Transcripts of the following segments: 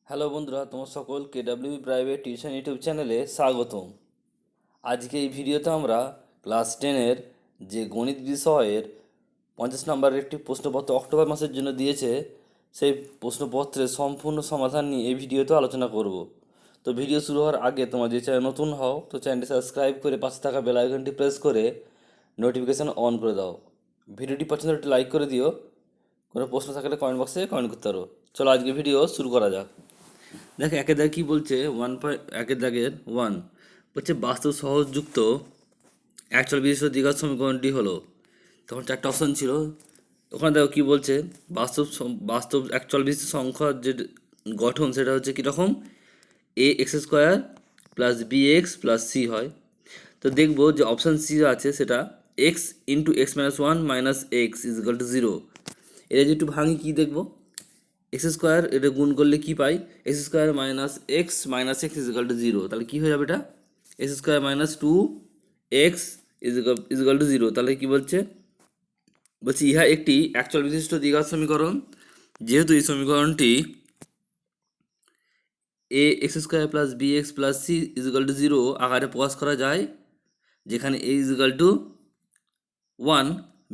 Hello বন্ধুরা, তোমার সকল কেডাব্লিউ প্রাইভেট টিউশন ইউটিউব চ্যানেলে স্বাগতম। আজকে এই ভিডিওতে আমরা ক্লাস 10-এর যে গণিত বিষয়ের 50 নম্বরের একটি প্রশ্নপত্র অক্টোবর মাসের জন্য দিয়েছে, সেই প্রশ্নপত্রের সম্পূর্ণ সমাধান নিয়ে এই ভিডিওতে আলোচনা করব। তো ভিডিও শুরু হওয়ার আগে তোমার যে চ্যানেল নতুন হও, তো চ্যানেলটি সাবস্ক্রাইব করে পাশে থাকা বেল আইকনটি প্রেস করে নোটিফিকেশান অন করে দাও। ভিডিওটি পছন্দ একটি লাইক করে দিও। কোনো প্রশ্ন থাকলে কমেন্ট বক্সে কমেন্ট করতে পারো। চলো আজকে ভিডিও শুরু করা যাক। দেখ একের দাগে কী বলছে, একের দাগের 1 বলছে বাস্তব সহজযুক্ত অ্যাকচুয়াল বিশিষ্ট দ্বিঘাত সমীকরণটি হলো, তখন চারটা অপশন ছিল। ওখানে দেখো কী বলছে, বাস্তব অ্যাকচুয়াল বিশিষ্ট সংখ্যার যে গঠন সেটা হচ্ছে কীরকম, A x square plus B x plus C হয়। তো দেখবো যে অপশান সি আছে সেটা x into x minus one minus x is equal to zero. এটা যদি একটু ভাঙি কী দেখবো, এক্স স্কোয়ার এটা গুণ করলে কি পাই, x square minus x is equal to zero. তাহলে কী হয়ে যাবে এটা, x square minus two x is equal to zero. তাহলে কী বলছে, বলছি ইহা একটি অ্যাকচুয়াল বিশিষ্ট দ্বিঘাত সমীকরণ, যেহেতু এই সমীকরণটি A x square plus B x plus C is equal to zero আকারে প্রকাশ করা যায়, যেখানে A is equal to one,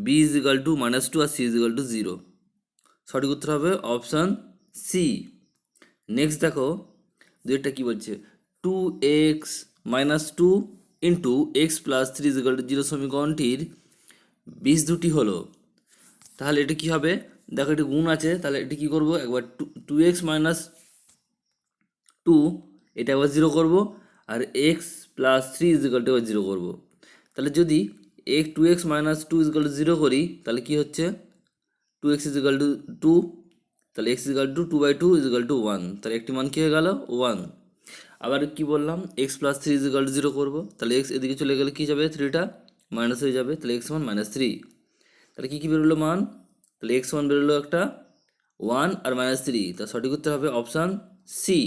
B is equal to minus two আর C is equal to zero. সঠিক উত্তর হবে অপশান সি। নেক্সট দেখো দুইটা কী বলছে, two x minus two into X plus three is equal to zero সমীকরণটির বীজ দুটি হলো। তাহলে এটা কী হবে, দেখো এটি গুণ আছে, তাহলে এটি কী করবো, একবার টু এক্স মাইনাস টু এটা একবার জিরো করবো, আর x plus three is equal to এবার জিরো করবো। তাহলে যদি two x minus two is equal to zero করি, তাহলে কী হচ্ছে, two x is equal to two, তাহলে x is equal to two by two is equal to one, তাহলে একটি মান কী হয়ে গেল, ওয়ান। আবার কি বললাম, x plus three is equal to zero করবো, তাহলে এক্স এদিকে চলে গেলে কী যাবে, থ্রিটা মাইনাস হয়ে যাবে, তাহলে এক্স ওয়ান মাইনাস থ্রি। তাহলে কী কী বেরোলো মান, তাহলে এক্স ওয়ান বেরোলো একটা ওয়ান আর মাইনাস থ্রি, তার সঠিক উত্তর হবে অপশান সি।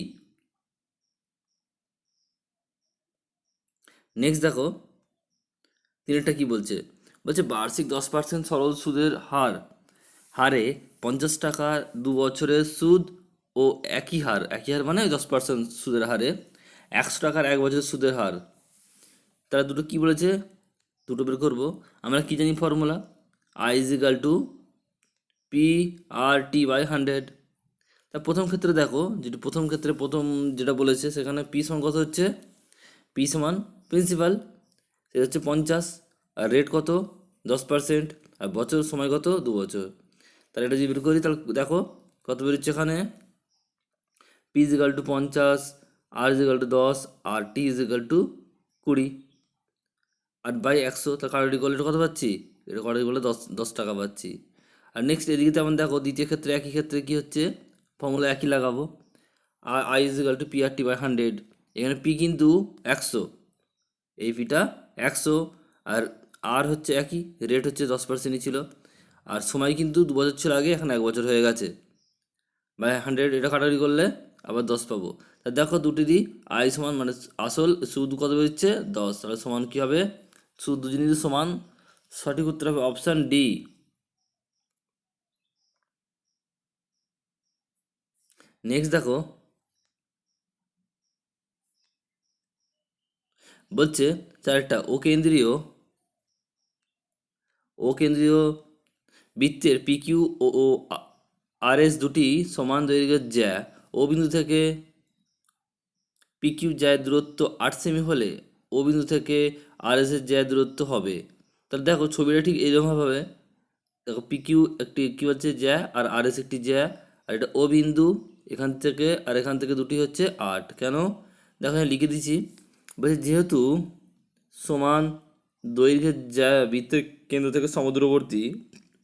নেক্সট দেখো তিনটা কি বলছে, বলছে বার্ষিক 10% সরল সুদের হারে 50 টাকা 2 বছরের সুদ ও একই হার মানে 10% সুদের হারে 100 টাকার 1 বছরের সুদের হার। তারা দুটো কি বলেছে, দুটো বের করবো। আমরা কি জানি formula, I is equal to P R T by 100। তা প্রথম ক্ষেত্রে দেখো, প্রথম যেটা বলেছে সেখানে পি সমান কত হচ্ছে, পি সমান প্রিন্সিপাল সেটা হচ্ছে 50, আর রেট কত 10%, আর বছর সময় কত 2 বছর। তাহলে এটা যদি বের করি তাহলে দেখো কত বেরোচ্ছে এখানে, P is equal to 50, R is equal to 10, আর টি ইজ ইকাল টু 20, আর বাই 100। তা কাটাকাটি করলে এটা কত পাচ্ছি, এটা কাটাকাটি করলে 10 টাকা পাচ্ছি। আর নেক্সট এদিকে তেমন দেখো দ্বিতীয় ক্ষেত্রে একই ক্ষেত্রে কী হচ্ছে, ফর্মুলা একই লাগাবো, আর I is equal to P R T by 100। এখানে পি কিন্তু 100, এই পিটা 100, আর হচ্ছে একই, রেট হচ্ছে 10%ই ছিল, আর সময় কিন্তু 2 বছর ছিল আগে, এখন 1 বছর হয়ে গেছে। বাই 100 এটা কাটাকাটি করলে আবার 10 পাবো। তা দেখো দুটি দিই, আই সমান মানে আসল সুদ কত বেরোচ্ছে 10, তাহলে সমান কী হবে, সুদ দু জিনিস সমান। সঠিক উত্তর হবে অপশান ডি। নেক্সট দেখো বলছে চারটা ও কেন্দ্রীয় বৃত্তের পি কিউ ও আর এস দুটি সমান দৈর্ঘ্যের জ্যা ও বিন্দু থেকে পি কিউ জ্যায়ের দূরত্ব 8 সেমি হলে ও বিন্দু থেকে আর এস এর জ্যায়ের দূরত্ব হবে। তাহলে দেখো ছবিটা ঠিক এইরকম হবে, দেখো পি কিউ একটি কি হচ্ছে জ্যা, আর এস একটি জ্যা, আর এটা ও বিন্দু, এখান থেকে আর এখান থেকে দুটি হচ্ছে 8। কেন, দেখো এখানে লিখে দিচ্ছি, বলছে যেহেতু সমান দৈর্ঘ্যের জ্যা বৃত্তের কেন্দ্র থেকে সমদূরবর্তী,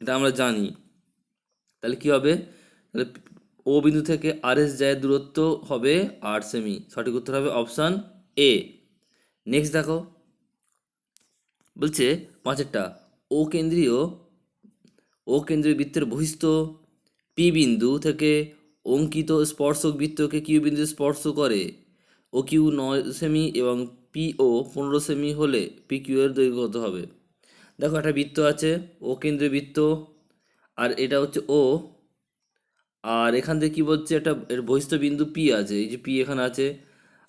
এটা আমরা জানি। তাহলে কি হবে, তাহলে ও বিন্দু থেকে আর এস জ্যায়ের দূরত্ব হবে 8 সেমি। সঠিক উত্তর হবে অপশান এ। নেক্সট দেখো বলছে পাঁচেরটা, ও কেন্দ্রীয় ও কেন্দ্রীয় বৃত্তের বহিস্থ পি বিন্দু থেকে অঙ্কিত স্পর্শক বৃত্তকে কিউ বিন্দু স্পর্শ করে, ও কিউ 9 সেমি এবং পি ও 15 সেমি হলে পি কিউ এর দৈর্ঘ্য কত হবে। দেখো একটা বৃত্ত আছে, ও কেন্দ্রীয় বৃত্ত, আর এটা হচ্ছে ও, আর এখান থেকে কি বলছে, একটা এর বহিস্থ বিন্দু পি আছে, এই যে পি এখানে আছে।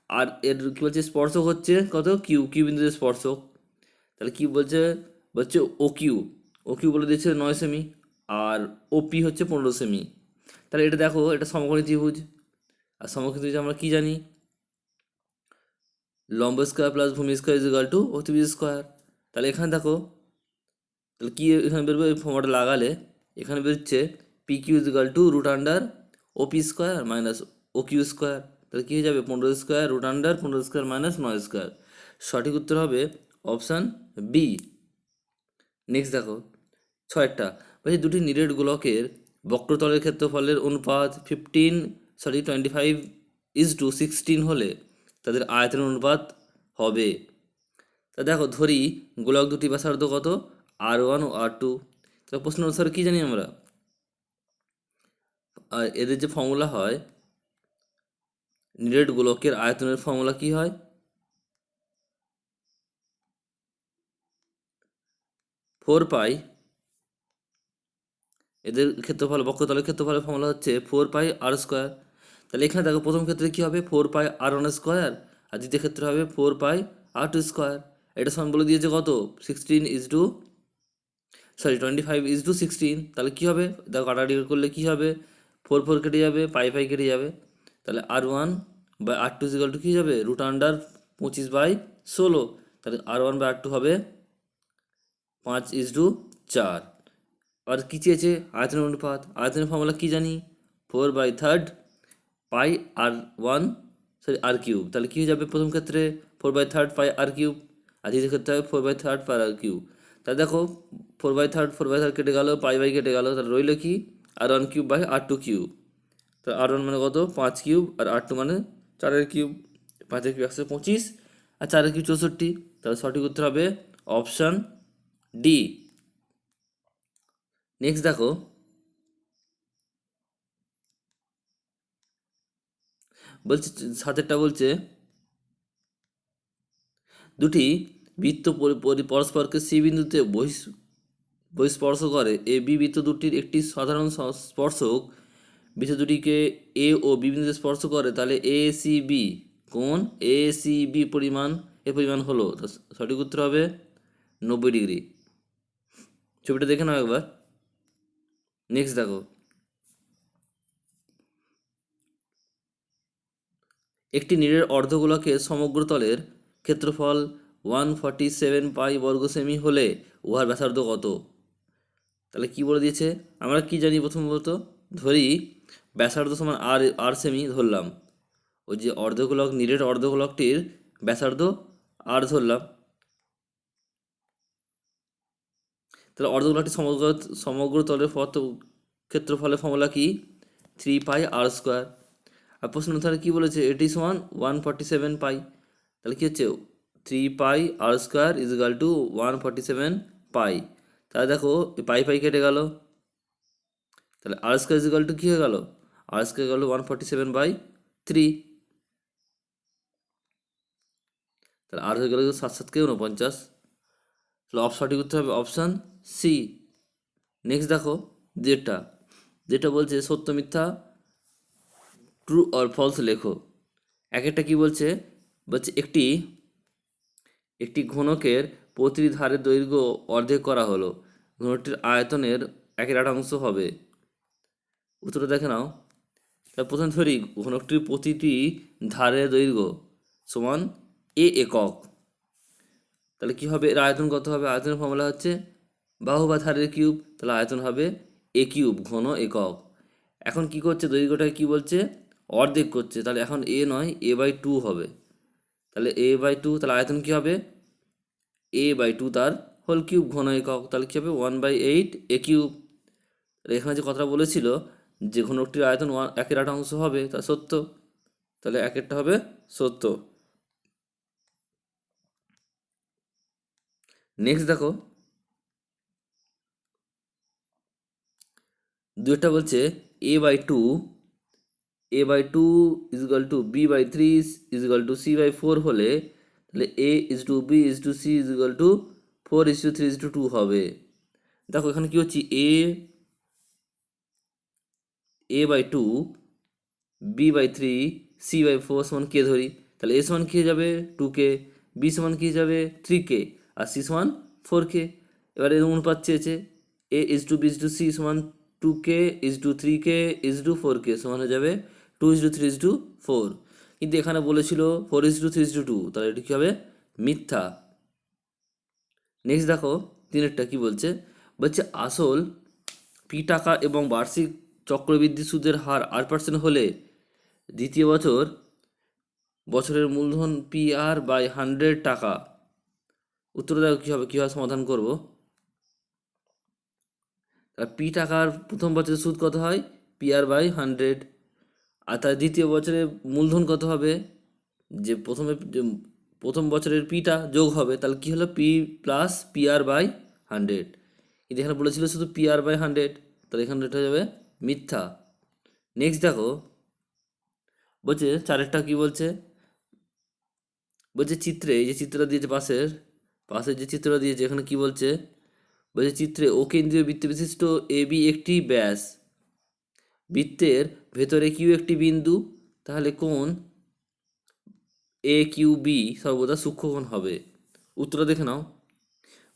আর এর কি বলছে, স্পর্শক হচ্ছে কত, কিউ, কিউ বিন্দুতে স্পর্শক। তাহলে কি বলছে, বলছে ও কিউ, ও কিউ বলে দিয়েছে 9 সেমি, আর ও পি হচ্ছে 15 সেমি। তাহলে এটা দেখো, এটা সমকোণী ত্রিভুজ। আর সমকোণী ত্রিভুজ আমরা কি জানি, লম্ব স্কোয়ার প্লাস ভূমি স্কোয়ার ইজ ইকাল টু অতিভুজ স্কোয়ার। তাহলে এখানে দেখো, তাহলে কি এখানে বেরোবে, এই ফর্মুলাটা লাগালে এখানে বেরোচ্ছে P Q is equal to root under O P square minus O Q square. তাহলে কী হয়ে যাবে, 15 square root under 15 square minus 9 square. সঠিক উত্তর হবে অপশান বি। নেক্সট দেখো, ছয়টা বলছি দুটি নিরেট গোলকের বক্রতলের ক্ষেত্রফলের অনুপাত 25 হলে তাদের আয়তনের অনুপাত হবে। তা দেখো, ধরি গোলক দুটি ব্যাসার্ধ কত, R1 ও R2। তো প্রশ্ন অনুসারে কী জানি আমরা, আর এদের যে ফর্মুলা হয়, নিরেট গোলকের আয়তনের ফর্মুলা কি হয়, 4 পাই, এদের ক্ষেত্রফল বক্রতলের ক্ষেত্রফলের ফর্মুলা হচ্ছে 4 পাই R স্কোয়ার। তাহলে এখানে দেখো, প্রথম ক্ষেত্রে কী হবে, 4 পাই R1 স্কোয়ার, আর দ্বিতীয় ক্ষেত্রে হবে 4 পাই R2 স্কোয়ার। এটা সমান বলে দিয়েছে কত, 25 তাহলে কী হবে, দেখো কাটাকাটি করলে কী হবে, 4 4 কেটে যাবে, পাই পাই কেটে যাবে। তাহলে R1/R2 কী যাবে, রুট আন্ডার 25/16। তাহলে R1/R2 হবে 5:4। আর কী চেয়েছে, আয়তনের অনুপাত, আয়তনের ফর্মুলা কী জানি, 4/3 পাই R1 তাহলে কী হয়ে যাবে, প্রথম ক্ষেত্রে 4/3 পাই R3, আর দ্বিতীয় ক্ষেত্রে হবে 4/3 পাই R3। তাহলে দেখো, 4/3 কেটে গেল, পাই বাই কেটে গেল, তাহলে রইল কি, R1 কিউব/R2 কিউব। তাহলে R1 মানে কত, 5 কিউব, আর R2 মানে 4 কিউব। 5 কিউব 125, আর 4 কিউব 64। তাহলে সঠিক উত্তর হবে অপশান ডি। নেক্সট দেখো, বলছে সাতেরটা বলছে দুটি বৃত্ত পরস্পরকে সি বিন্দুতে বহিঃস্পর্শ করে। এ বি বৃত্ত দুটির একটি সাধারণ স্পর্শক বৃত্ত দুটিকে এ ও বি বিন্দুতে স্পর্শ করে, তাহলে এ সি বি কোণ এ সি বি পরিমাণ হলো, তো সঠিক উত্তর হবে 90 ডিগ্রি। ছবিটা দেখে নাও একবার। নেক্সট দেখো, একটি নিরেট অর্ধগোলকের সমগ্র তলের ক্ষেত্রফল 147 পাই বর্গ সেমি হলে উহার ব্যাসার্ধ কত। তাহলে কি বলে দিয়েছে, আমরা কি জানি, প্রথমত ধরি ব্যাসার্ধ সমান আর সেমি ধরলাম, ওই যে অর্ধগোলক, নিরেট অর্ধগোলকটির ব্যাসার্ধ আর ধরলাম। তাহলে অর্ধগোলকটি সমগ্র সমগ্র তলের ক্ষেত্রফলের ফর্মুলা কি, 3 পাই R স্কোয়ার। আর প্রশ্ন তাহলে কী বলেছে, এটি সমান 147 পাই। তাহলে কী হচ্ছে, 3 pi R square is equal to 147 pi. তাহলে দেখো, পাই পাই কেটে গেল, তাহলে R square is equal to কী হয়ে গেল, R স্কোয়ার গেল 147/3। তাহলে আর হয়ে গেল 7 7 × 49। তাহলে সঠিক উত্তর হবে অপশান সি। নেক্সট দেখো, যেটা যেটা বলছে সত্য মিথ্যা ট্রু অর ফলস লেখো। এক একটা কি বলছে, বলছে একটি একটি ঘনকের প্রতিটি ধারের দৈর্ঘ্য অর্ধেক করা হলো, ঘনকটির আয়তনের 1/8 হবে। উত্তরটা দেখে নাও। তার প্রথম ধরি ঘনকটির প্রতিটি ধারের দৈর্ঘ্য সমান একক। তাহলে কি হবে, এর আয়তন কত হবে, আয়তনের ফর্মুলা হচ্ছে বাহু বা ধারের কিউব, তাহলে আয়তন হবে A³ ঘন একক। এখন কি করছে, দৈর্ঘ্যটাকে কি বলছে, অর্ধেক করছে, তাহলে এখন এ নয় A/2 হবে। তাহলে A/2, তাহলে আয়তন কি হবে, A/2 তার হোল কিউব ঘন একক, তাহলে কী হবে 1/8 A³। তাহলে এখানে যে কথাটা বলেছিল যে ঘনকটির আয়তন 1/8 হবে, তা সত্য। তাহলে একেরটা হবে সত্য। নেক্সট দেখো, দুইটা বলছে A/2 A/2 is equal two B/3 is equal two C/4 হলে, তাহলে A/B/C ইজ ইকাল টু 4:3:2 হবে। দেখো এখানে কি হচ্ছে, a/2, b/3, c/4 সমান কে ধরি, তাহলে a সমান কি হয়ে যাবে 2k, b সমান কি হয়ে যাবে 3k, আর c সমান 4k। এবারে অনুপাত চেয়েছে a:b:c সমান 2k 3k 4k সমান হয়ে যাবে 2:3:4, কিন্তু এখানে বলেছিল 4:3:2, তাহলে এটি কী হবে মিথ্যা। নেক্সট দেখো তিনেরটা কি বলছে, বলছে আসল পি টাকা এবং বার্ষিক চক্রবৃদ্ধি সুদের হার 8% হলে দ্বিতীয় বছরের মূলধন PR/100 টাকা। উত্তর দেখো কী হবে, কীভাবে সমাধান করব। পি টাকার প্রথম বছরের সুদ কত হয় PR/100, আর তার দ্বিতীয় বছরে মূলধন কত হবে, যে প্রথম বছরের পিটা যোগ হবে, তাহলে কি হলো পি প্লাস PR/100, কিন্তু এখানে বলেছিল শুধু PR/100, তাহলে এখানে এটা হয়ে যাবে মিথ্যা। নেক্সট দেখো বলছে চারেরটা কি বলছে, বলছে চিত্রে এই যে চিত্রটা দিয়েছে পাশের যে চিত্রটা দিয়েছে এখানে কি বলছে, বলছে চিত্রে অকেন্দ্রীয় বৃত্ত বিশিষ্ট AB একটি ব্যাস, বৃত্তের ভেতরে কিউ একটি বিন্দু, তাহলে কোণ AQB সর্বদা সূক্ষ্মকোণ হবে। উত্তরটা দেখে নাও।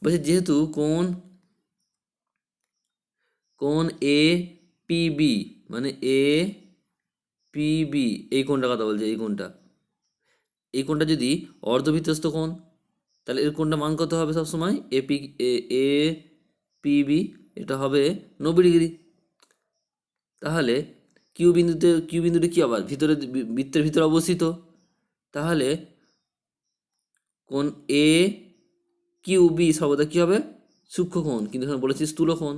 বলছে যেহেতু কোণ APB মানে APB এই কোণটা কথা বলছে, এই কোণটা যদি অর্ধবৃত্তস্থ কোণ, তাহলে এর কোণটা মান কত হবে সবসময় APB, এটা হবে 90 ডিগ্রি। তাহলে কিউ বিন্দুটি কি আবার বৃত্তের ভিতরে অবস্থিত, তাহলে কোণ AQB সর্বদা কী হবে সূক্ষ্মকোণ, কিন্তু এখানে বলেছি স্থূলকোণ,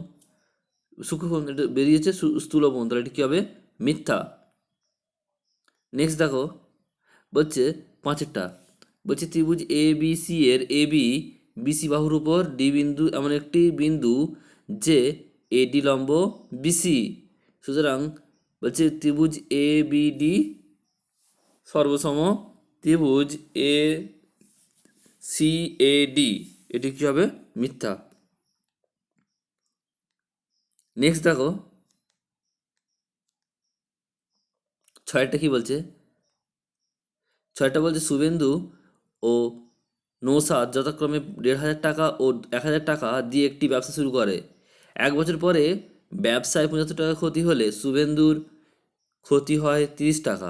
সূক্ষ্মকোণ এটা বেরিয়েছে স্থূলকোণ, তাহলে এটি কী হবে মিথ্যা। নেক্সট দেখো বলছে পাঁচেরটা, বলছে ত্রিভুজ ABC এর AB BC বাহুর উপর D বিন্দু এমন একটি বিন্দু যে AD লম্ব BC, সুতরাং বলছে ত্রিভুজ ABD সর্বসম ত্রিভুজ ACAD, এটি কী হবে মিথ্যা। নেক্সট দেখো ছয়টা কি বলছে, ছয়টা বলছে শুভেন্দু ও নৌসাদ যথাক্রমে 1,500 টাকা ও 1,000 টাকা দিয়ে একটি ব্যবসা শুরু করে। 1 বছর পরে ব্যবসায় 75 টাকা ক্ষতি হলে শুভেন্দুর ক্ষতি হয় 30 টাকা।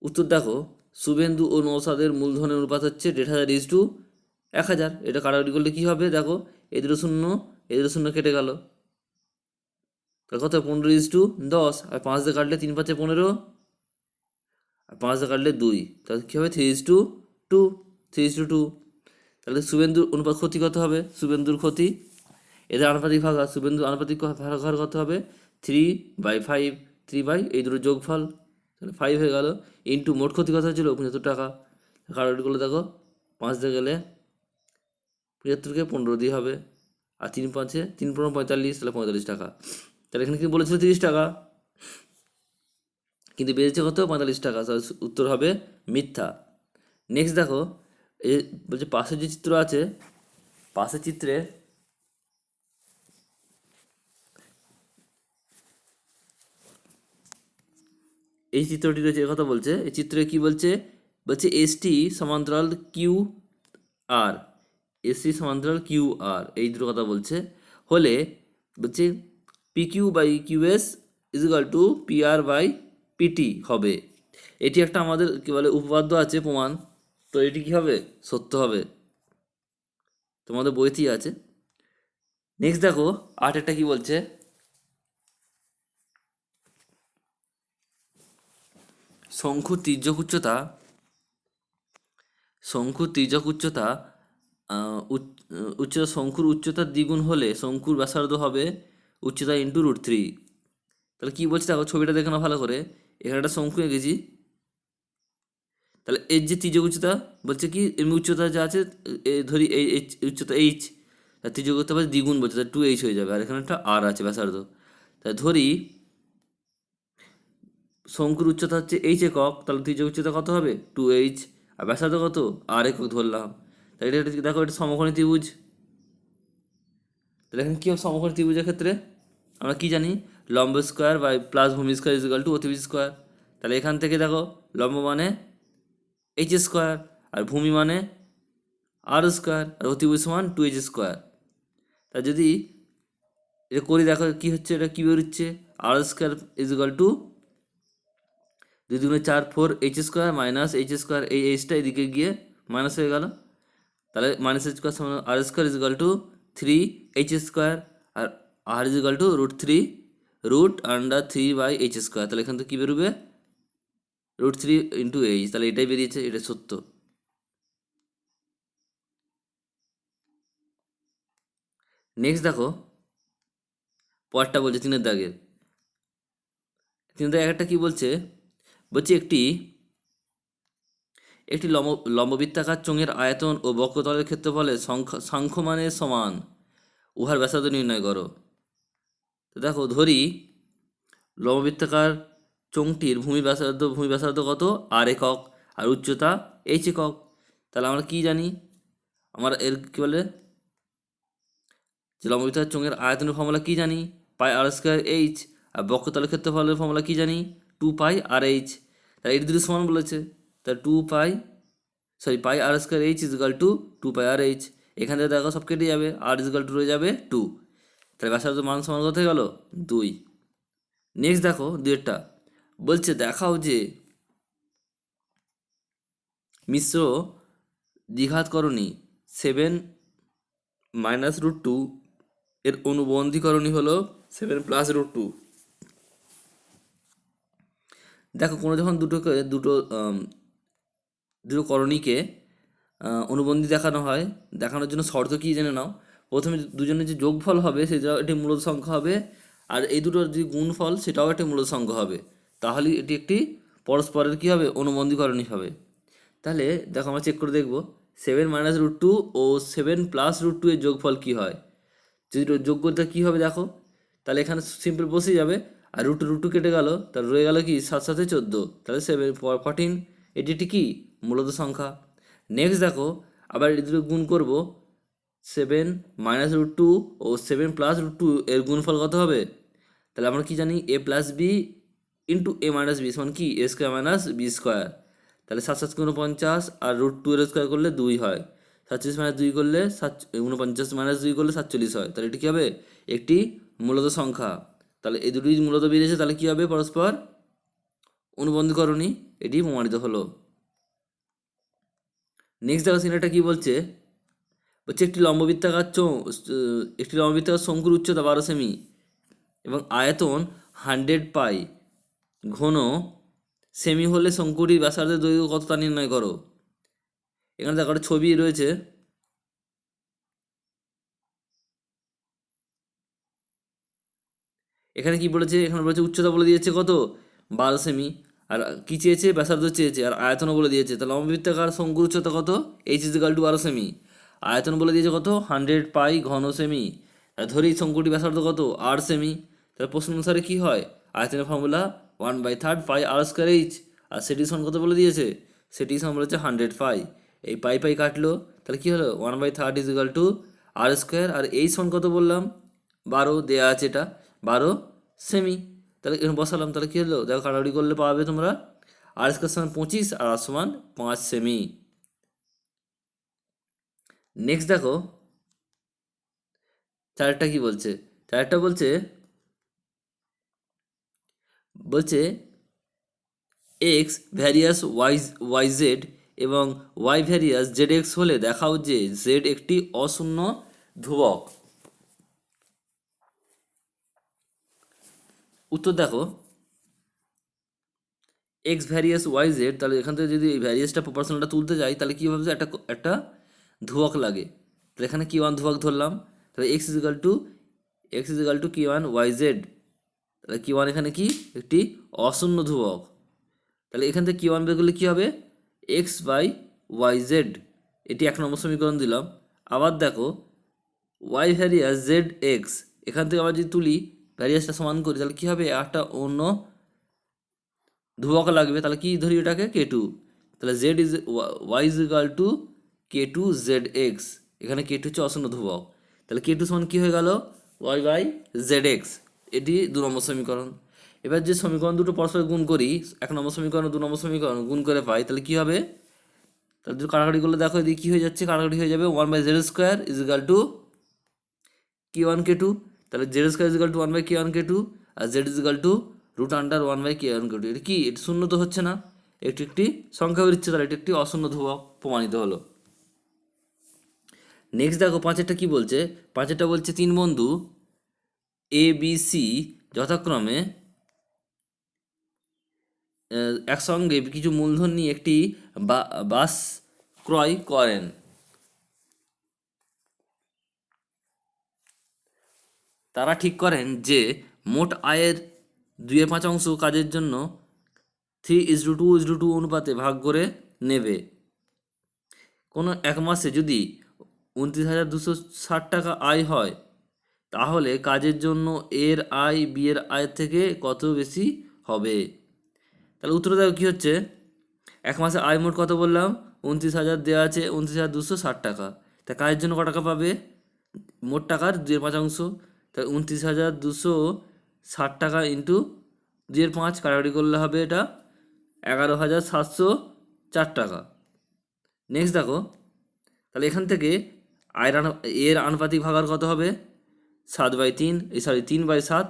উত্তর দেখো শুভেন্দু ও নৌসাদের মূলধনের অনুপাত হচ্ছে 1,500:1000, এটা কাটাকাটি করলে কী হবে দেখো, এ দুটো শূন্য কেটে গেল, তার কত 15:10, আর 5 দিয়ে কাটলে 3 5 15, আর 5 দিয়ে কাটলে 2, তাহলে কী হবে 3:2, তাহলে শুভেন্দুর অনুপাত ক্ষতি কত হবে, শুভেন্দুর ক্ষতি এদের আনুপাতিক ভাগ, আর শুভেন্দুর আনুপাতিক ভাগ কত হবে 3/5, 3 এই দুটো যোগফল, তাহলে 5 হয়ে গেল, ইন্টু মোট ক্ষতি কত হয়েছিল 75 টাকা, কাটাকাটিগুলো দেখো 5 দিয়ে গেলে 75কে 15 দিয়ে হবে, আর 3 5 3 15 45, তাহলে 45 টাকা, তাহলে এখানে কি বলেছিল 30 টাকা, কিন্তু বেড়েছে কত 45 টাকা, উত্তর হবে মিথ্যা। নেক্সট দেখো এই বলছে পাশের যে চিত্র আছে, পাশের চিত্রে এই চিত্রটি রয়েছে, এর কথা বলছে, এই চিত্রে কি বলছে, বলছে ST সমান্তরাল QR, SC সমান্তরাল QR এই দুটো কথা বলছে, হলে বলছে PQ/QS = PR/PT হবে। এটি একটা আমাদের কি বলে উপপাদ্য আছে প্রমাণ, তো এটি কি হবে সত্য হবে, তোমাদের বইতেই আছে। নেক্সট দেখো আরেকটা কি বলছে, শঙ্কুর তির্যক উচ্চতা শঙ্কুর উচ্চতার দ্বিগুণ হলে শঙ্কুর ব্যাসার্ধ হবে উচ্চতা ইন্টু √3। তাহলে কী বলছে দেখো ছবিটা দেখে নাও ভালো করে, এখানে একটা শঙ্কু এঁকেছি, তাহলে এর যে তির্যক উচ্চতা বলছে কি এমনি উচ্চতা যা আছে ধরি এই উচ্চতা H, তার তির্যক উচ্চতা দ্বিগুণ বলছে, তাহলে 2H হয়ে যাবে, আর এখানে একটা R আছে ব্যাসার্ধ, তাহলে ধরি শঙ্কুর উচ্চতা হচ্ছে H একক, তাহলে তির্যক উচ্চতা কত হবে 2H, আর ব্যাসার্ধ কত R একক ধরলাম, তাহলে এটা দেখো এটা সমকোণী ত্রিভুজ, তাহলে এখানে কী হবে সমকোণী ত্রিভুজের ক্ষেত্রে আমরা কি জানি লম্ব স্কোয়ার বাই প্লাস ভূমি স্কোয়ার ইজ ইকাল টু অতিভুজ স্কোয়ার। তাহলে এখান থেকে দেখো লম্ব মানে এইচ স্কোয়ার, আর ভূমি মানে আর স্কোয়ার, আর অতিভুজ সমান 2h স্কোয়ার। তা যদি এটা করি দেখো কী হচ্ছে, এটা কী বেরোচ্ছে, আর স্কোয়ার ইজ ইকাল টু 2 দুগুণে 4 4 H square minus H square, এই এইচটা এদিকে গিয়ে মাইনাস হয়ে গেল। তাহলে মাইনাস এইচ স্কোয়ার সমান R square is equal to 3h square, আর R is equal to √3 square. তাহলে এখান থেকে কী বেরোবে, √3 ইন্টু এইচ। তাহলে এটাই বেরিয়েছে, এটা সত্য। নেক্সট দেখো পরেরটা বলছে 3-এর দাগের। 3-এর দাগের একটা কী বলছে, বলছে একটি লম্ববৃত্তাকার চোঙের আয়তন ও বক্রতলের ক্ষেত্রফলের সাংখ্যমানের সমান, উহার ব্যাসার্ধ নির্ণয় করো। তো দেখো ধরি লম্ববৃত্তাকার চোঙটির ভূমি ব্যাসার্ধ কত, আর একক, আর উচ্চতা এইচ একক। তাহলে আমরা কি জানি, আমরা এর কী বলে যে লম্ববৃত্তাকার চোঙের আয়তনের ফর্মুলা কি জানি, পাই আর স্কোয়ার এইচ, আর বক্রতলের ক্ষেত্রফলের ফর্মুলা কি জানি, 2 পাই আর এইচ। তাহলে এটি দুটো সমান বলেছে, তাহলে pi R square H is equal to 2 pi R H. এখান থেকে দেখো সব কেটে যাবে, আর ইজ ইকাল টু রয়ে যাবে 2। তাহলে ব্যাসার্ধ মান সমান কত হয়ে গেল, 2। নেক্সট দেখো 2-এরটা বলছে দেখাও যে মিশ্র দ্বিঘাতকরণী 7 মাইনাস √2 এর অনুবন্ধীকরণী হলো 7 প্লাস √2। দেখো কোনো যখন দুটো করণীকে অনুবন্ধী দেখানো হয়, দেখানোর জন্য শর্ত কী জেনে নাও। প্রথমে দুজনের যে যোগফল হবে সেটাও একটি মূলদ সংখ্যা হবে, আর এই দুটোর যে গুণফল সেটাও একটি মূলদ সংখ্যা হবে। তাহলে এটি একটি পরস্পরের কী হবে, অনুবন্ধীকরণী হবে। তাহলে দেখো আমরা চেক করে দেখব 7 মাইনাস √2 ও 7 প্লাস √2 এর যোগফল কী হয়। যদি যোগ করতে কী হবে দেখো, তাহলে এখানে সিম্পল বসে যাবে, আর √2 কেটে গেল, তাহলে রয়ে গেল কি 7 7 14, তাহলে 14। এটি একটি কি মূলত সংখ্যা। নেক্সট দেখো আবার এই দুটো গুণ করব, 7 মাইনাস √2 ও 7 প্লাস √2 এর গুণফল কত হবে। তাহলে আমরা কি জানি, a plus b into a minus b সমান কি a square minus b square. তাহলে 7 7 49, আর √2 এর স্কোয়ার করলে 2 হয়, 47 মাইনাস 2 করলে 49 মাইনাস 2 করলে 47 হয়। তাহলে এটি কী হবে, একটি মূলত সংখ্যা। তাহলে এই দুটোই মূলত বেরিয়েছে, তাহলে কী হবে, পরস্পর অনুবন্ধীকরণী, এটি প্রমাণিত হলো। নেক্সট দেখো সিনেটা কী বলছে, একটি লম্ববৃত্তাকার শঙ্কুর উচ্চতা 12 সেমি এবং আয়তন 100 পাই ঘন সেমি হলে শঙ্কুটির ব্যাসার্ধের দৈর্ঘ্য কত তা নির্ণয় করো। এখানে দেখো একটা ছবি রয়েছে, এখানে কি বলেছে, এখানে বলেছে উচ্চতা বলে দিয়েছে কত 12 সেমি, আর কি চেয়েছে, ব্যাসার্ধ চেয়েছে, আর আয়তনও বলে দিয়েছে। তাহলে লম্ববৃত্তাকার শঙ্কুর উচ্চতা কত, H is equal two 12 semi, আয়তন বলে দিয়েছে কত 100 পাই ঘন সেমি, আর ধরি শঙ্কুটি ব্যাসার্ধ কত 8 সেমি। তাহলে প্রশ্ন অনুসারে কী হয়, আয়তনের ফর্মুলা 1/3 পাই আর স্কোয়ার এইচ, আর সেটি সমান কত বলে দিয়েছে, সেটি সমান বলেছে 100 পাই। এই পাই পাই কাটলো, তাহলে কী হলো 1/3 is equal to R square, আর এই সমান কত বললাম 12 দেওয়া আছে, এটা 12 সেমি। তাহলে এখানে বসালাম, তাহলে কী হলো দেখো কাটাকুটি করলে পাবে তোমরা, আর স্কোয়ার সমান 25 আর আর সমান 5 সেমি। নেক্সট দেখো চারটা কি বলছে, চারটা বলছে এক্স ভ্যারিয়াস ওয়াই জেড এবং ওয়াই ভ্যারিয়াস জেড এক্স হলে দেখাও যে জেড একটি অশূন্য ধ্রুবক। উত্তর দেখো এক্স ভ্যারিয়াস ওয়াই জেড, তাহলে এখান থেকে যদি এই ভ্যারিয়াসটা প্রপোর্শনালটা তুলতে যাই তাহলে কী ভাবছে, একটা ধ্রুবক লাগে। তাহলে এখানে কি ওয়ান ধ্রুবক ধরলাম, তাহলে এক্স ইজ ইকাল টু কি ওয়ান ওয়াই জেড, তাহলে কি ওয়ান এখানে কি একটি অশূন্য ধ্রুবক। তাহলে এখান থেকে কি ওয়ান বের করলে কী হবে, এক্স বাই ওয়াই জেড, এটি 1 নম্বর সমীকরণ দিলাম। আবার দেখো ওয়াই ভ্যারিয়াস জেড এক্স, এখান থেকে আবার যদি তুলি ভ্যারিয়াসটা সমান করি তাহলে কী হবে, একটা অন্য ধ্রুবক লাগবে, তাহলে কি ধরি এটাকে K2। তাহলে Z is Y is equal two K2 Z x, এখানে K2 হচ্ছে অশূন্য ধ্রুবক। তাহলে K2 সমান কী হয়ে গেল, ওয়াই বাই জেড এক্স, এটি 2 নম্বর সমীকরণ। এবার যে সমীকরণ দুটো পরস্পর গুণ করি, 1 নম্বর সমীকরণ 2 নম্বর সমীকরণ গুণ করে পাই, তাহলে কী হবে? তাহলে দুটো কাটাকাটি করলে দেখো এদিকে কী হয়ে যাচ্ছে, কাটাকাটি হয়ে যাবে 1/z² is equal two k1 k2। তাহলে z² is equal to 1/k1 k2, আর z is equal to √1/k1 k2। এটা কি? এটা শূন্য তো হচ্ছে না, এটি একটি সংখ্যা বেরোচ্ছে, তাহলে এটি একটি অশূন্য ধ্রুবক প্রমাণিত হলো। নেক্সট দেখো 5-এরটা কী বলছে। 5-এরটা বলছে 3 বন্ধু ABC যথাক্রমে একসঙ্গে কিছু মূলধন নিয়ে একটি বাস ক্রয় করেন। তারা ঠিক করেন যে মোট আয়ের 2/5 কাজের জন্য 3:2:2 অনুপাতে ভাগ করে নেবে। কোনো এক মাসে যদি 29,260 টাকা আয় হয়, তাহলে কাজের জন্য এর আয় বি এর আয়ের থেকে কত বেশি হবে? তাহলে উত্তর দেখো কী হচ্ছে। এক মাসে আয় মোট কত বললাম? 29,000 দেওয়া আছে, 29,260 টাকা। তা কাজের জন্য কত টাকা পাবে? মোট টাকার 2/5। তাহলে 29,260 টাকা ইন্টু 2/5 কাটাকাটি করলে হবে এটা 11,704 টাকা। নেক্সট দেখো, তাহলে এখান থেকে এর আনুপাতিক ভাগার কত হবে? 7/3, 3/7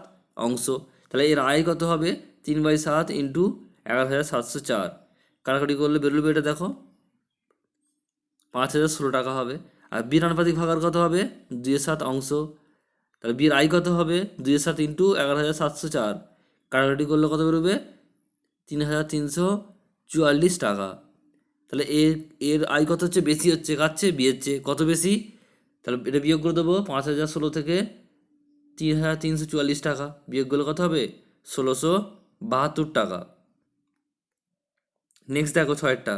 অংশ। তাহলে এর আয় কত হবে? 3/7 ইন্টু 11,704। কাটাকাটি করলে বেরোবে এটা দেখো 5,016 টাকা হবে। আর বির আনুপাতিক ভাগার কত হবে? 2/7 অংশ। তাহলে বির আয় কত হবে? 2/7 ইন্টু 11,704। কাটাকাটি করলে কত বেরোবে? 3,344 টাকা। তাহলে এর এর আয় কত হচ্ছে? বেশি হচ্ছে, কাচ্ছে বিয়ের চেয়ে কত বেশি? তাহলে এটা বিয়োগ করে দেবো। 5,016 থেকে 3,344 টাকা বিয়োগ করলে কত হবে? 1,672 টাকা। নেক্সট দেখো 6-এরটা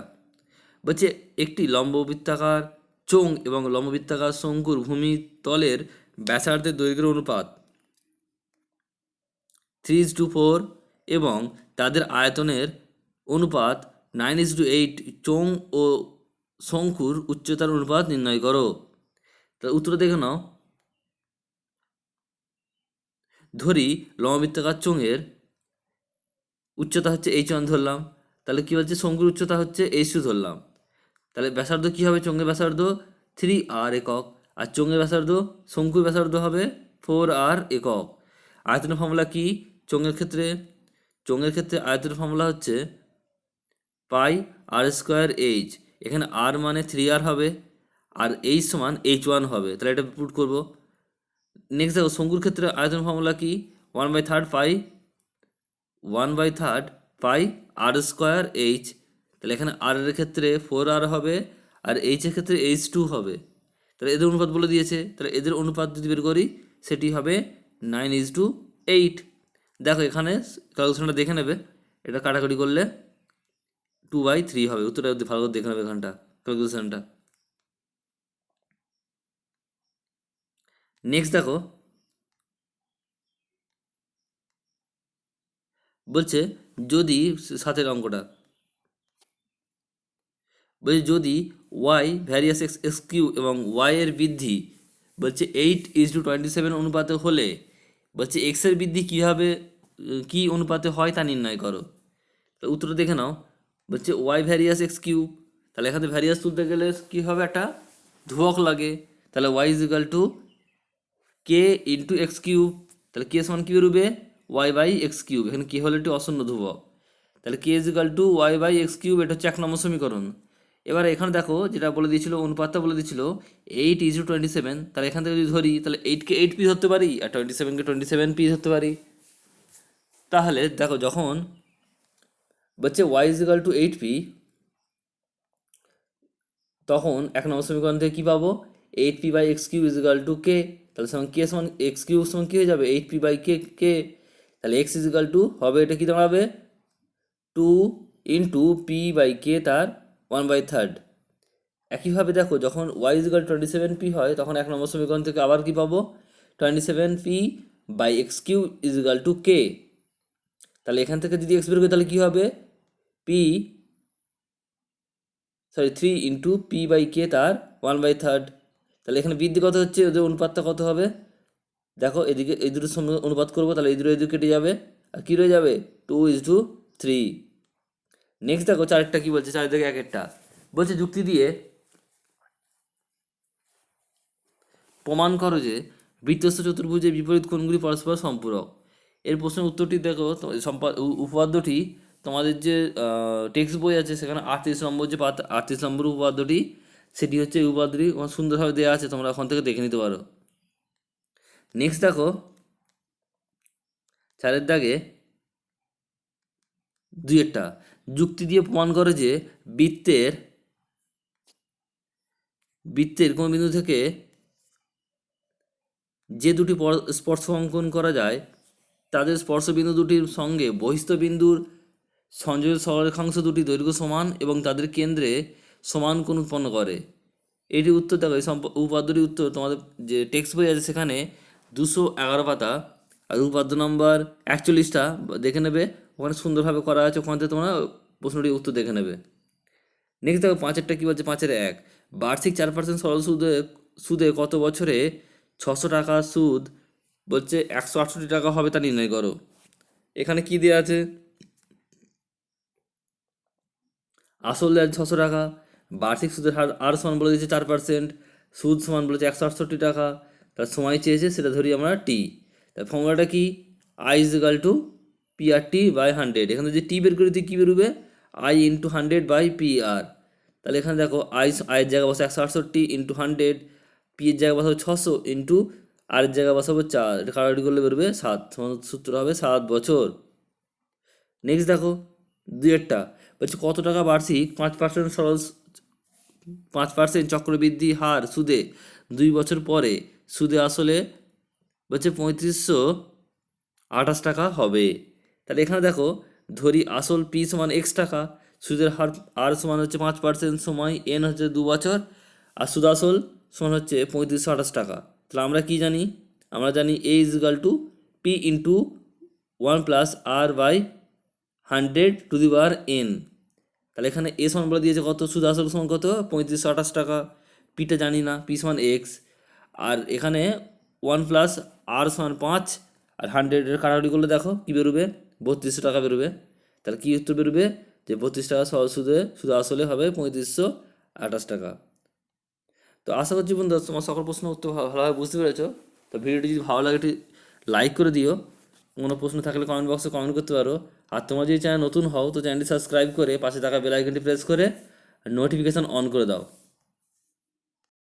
বলছে একটি লম্ববৃত্তাকার চোঙ এবং লম্ববৃত্তাকার শঙ্কুর ভূমিতলের ব্যাসার্ধের দৈর্ঘ্যের অনুপাত 3:4 এবং তাদের আয়তনের অনুপাত 9:8। চোঙ ও শঙ্কুর উচ্চতার অনুপাত নির্ণয় করো। তার উত্তর দেখে নাও। ধরি লম্ববৃত্তাকার চোঙের উচ্চতা হচ্ছে h1 ধরলাম। তাহলে কী বলছে? শঙ্কুর উচ্চতা হচ্ছে h2 ধরলাম। তাহলে ব্যাসার্ধ কী হবে? চোঙের ব্যাসার্ধ 3r একক, আর চোঙের ব্যাসার্ধ শঙ্কুর ব্যাসার্ধ হবে 4r একক। আয়তনের ফর্মুলা কি চোঙের ক্ষেত্রে? চোঙের ক্ষেত্রে আয়তনের ফর্মুলা হচ্ছে πr²h। এখানে r মানে 3r হবে, আর h সমান h1 হবে। তাহলে এটা পুট করব। নেক্সট দেখো শঙ্কুর ক্ষেত্রে আয়তন ফর্মুলা কি? 1/3 πr²h। তাহলে এখানে r এর ক্ষেত্রে 4r হবে, আর h এর ক্ষেত্রে h2 হবে। তাহলে এদের অনুপাত বলে দিয়েছে, তাহলে এদের অনুপাত যদি বের করি সেটি হবে 9:8। দেখো এখানে ক্যালকুলেশনটা দেখে নেবে, এটা কাটাকাটি করলে 2/3 হবে। উত্তরটা ভালো করে দেখে নেবে এখানটা ক্যালকুলেশনটা। নেক্সট দেখো বলছে যদি 7-এর অঙ্কটা বলছে যদি ওয়াই ভ্যারিয়াস এক্স কিউ এবং ওয়াই এর বৃদ্ধি বলছে 8:27 অনুপাতে হলে বলছে এক্সের বৃদ্ধি কীভাবে কী অনুপাতে হয় তা নির্ণয় করো। তো উত্তর দেখে নাও। বলছে ওয়াই ভ্যারিয়াস এক্স কিউ, তাহলে এখানে ভ্যারিয়াস তুলতে গেলে কী হবে? একটা ধ্রুবক লাগে। তাহলে y is equal to k into x cube. তাহলে কে সমান কী বেরোবে? y/x³ এখানে কে হলো একটি অশূন্য ধ্রুবক। তাহলে K is equal two y/x³। এটা হচ্ছে 1 নম্বর সমীকরণ। এবার এখানে দেখো যেটা বলে দিয়েছিল, অনুপাতটা বলে দিয়েছিল 8:27। তাহলে এখান থেকে যদি ধরি তাহলে 8কে 8p ধরতে পারি, আর 27কে 27p ধরতে পারি। তাহলে দেখো যখন বলছে y is equal two 8p, তখন 1 নম্বর সমীকরণ থেকে কী পাবো? 8p/x³ ইজ ইকাল টু কে। তাহলে সমান কে সমান x³ সমান কী হয়ে যাবে? 8p/কে। তাহলে x ইজ ইকাল টু হবে, এটা কী দাঁড়াবে? 2 ইন্টু p/k তার 1/3। একইভাবে দেখো যখন y ইজ ইকাল 27p হয়, তখন 1 নম্বর সমীকরণ থেকে আবার কী পাবো? 27p/x³ ইজ ইকাল টু কে। তাহলে এখান থেকে যদি x বের করি তাহলে কী হবে? 3 ইন্টু p/k তার 1/3। তাহলে এখানে বৃদ্ধি কত হচ্ছে? ওদের অনুপাতটা কত হবে? দেখো এদিকে এই দুটোর সঙ্গে অনুপাত করবো, তাহলে এই দুটো কেটে যাবে, আর কী রয়ে যাবে 2:3। নেক্সট দেখো চারেরটা কী বলছে, চারের দিকে একেরটা বলছে যুক্তি দিয়ে প্রমাণ করো যে বৃত্তস্থ চতুর্ভুজের বিপরীত কোণগুলি পরস্পর সম্পূরক। এর প্রশ্নের উত্তরটি দেখো, উপপাদ্যটি তোমাদের যে টেক্সট বই আছে সেখানে 38 নম্বর যে 38 নম্বর উপপাদ্যটি, সেটি হচ্ছে এই উপপাদ্যটি সুন্দরভাবে দেওয়া আছে, তোমরা ওখান থেকে দেখে নিতে পারো। নেক্সট দেখো চারের দাগে দুইয়েরটা যুক্তি দিয়ে প্রমাণ করে যে বৃত্তের কোন বিন্দু থেকে যে দুটি স্পর্শ অঙ্কন করা যায় তাদের স্পর্শবিন্দু দুটির সঙ্গে বহিস্থ বিন্দুর সংযোগের সরলরেখাংশ দুটি দৈর্ঘ্য সমান এবং তাদের কেন্দ্রে সমান কোণ উৎপন্ন করে। এটি উত্তর দেখো, এই উপপাদ্যটির উত্তর তোমাদের যে টেক্সট বই আছে সেখানে 211 পাতা, আর উপপাদ্য নম্বর 41টা দেখে নেবে, ওখানে সুন্দরভাবে করা আছে, ওখান থেকে তোমরা প্রশ্নটির উত্তর দেখে নেবে। নেক্সট দেখো পাঁচেরটা কী বলছে, 5-1 বার্ষিক 4% সরল সুদে কত বছরে 600 টাকা সুদ বলছে 168 টাকা হবে তা নির্ণয় করো। এখানে কি দেওয়া আছে, আসল দেওয়া 600 টাকা, বার্ষিক সুদের হার আর সমান বলে দিয়েছে 4%, সুদ সমান বলেছে 168 টাকা, তার সময় চেয়েছে সেটা ধরি আমরা টি। তার ফর্মুলাটা কি, I = PR/T/100। এখানে যদি টি বের করে দিই কী বেরোবে, I × 100/PR। তাহলে এখানে দেখো আয়ের জায়গায় বসে 168 × 100, পি এর জায়গায় বসাবো 600 ইন্টু আর এর জায়গায় বসাবো 4, এটা কাটাকাটি করলে বেরোবে 7, সূত্র হবে 7 বছর। নেক্সট দেখো দুইয়েরটা বলছে কত টাকা বার্ষিক 5% চক্রবৃদ্ধি হার সুদে 2 বছর পরে সুদে আসলে বলছে 3528 টাকা হবে। তাহলে এখানে দেখো ধরি আসল পি সমান x টাকা, সুদের হার আর সমান হচ্ছে 5%, সময় n হচ্ছে 2 বছর, আর সুদ আসল সমান হচ্ছে 3528 টাকা। তাহলে আমরা কি জানি, আমরা জানি A = P × 1 + R/100⁴n। তাহলে এখানে এ সমান বলে দিয়েছে কত, সুদ আসল সমান কত 3528 টাকা, পিটা জানি না, পি সমান এক্স, আর এখানে 1 + R = 5, আর 100-এর কাটাকাটি করলে দেখো কী বেরোবে, 3200 টাকা বেরোবে। তাহলে কী উত্তর বেরোবে, যে 32 টাকা সহজ সুদ আসলে হবে 3528 টাকা। তো আশা করছি বন্ধু তোমার সকল প্রশ্ন উত্তর ভালোভাবে বুঝতে পেরেছো। তো ভিডিওটি যদি ভালো লাগে একটি লাইক করে দিও, কোনো প্রশ্ন থাকলে কমেন্ট বক্সে কমেন্ট করতে পারো। আর তোমরা যদি চ্যানেল নতুন হও তো চ্যানেলটি সাবস্ক্রাইব করে পাশে থাকা বেল আইকনটি প্রেস করে নোটিফিকেশান অন করে দাও।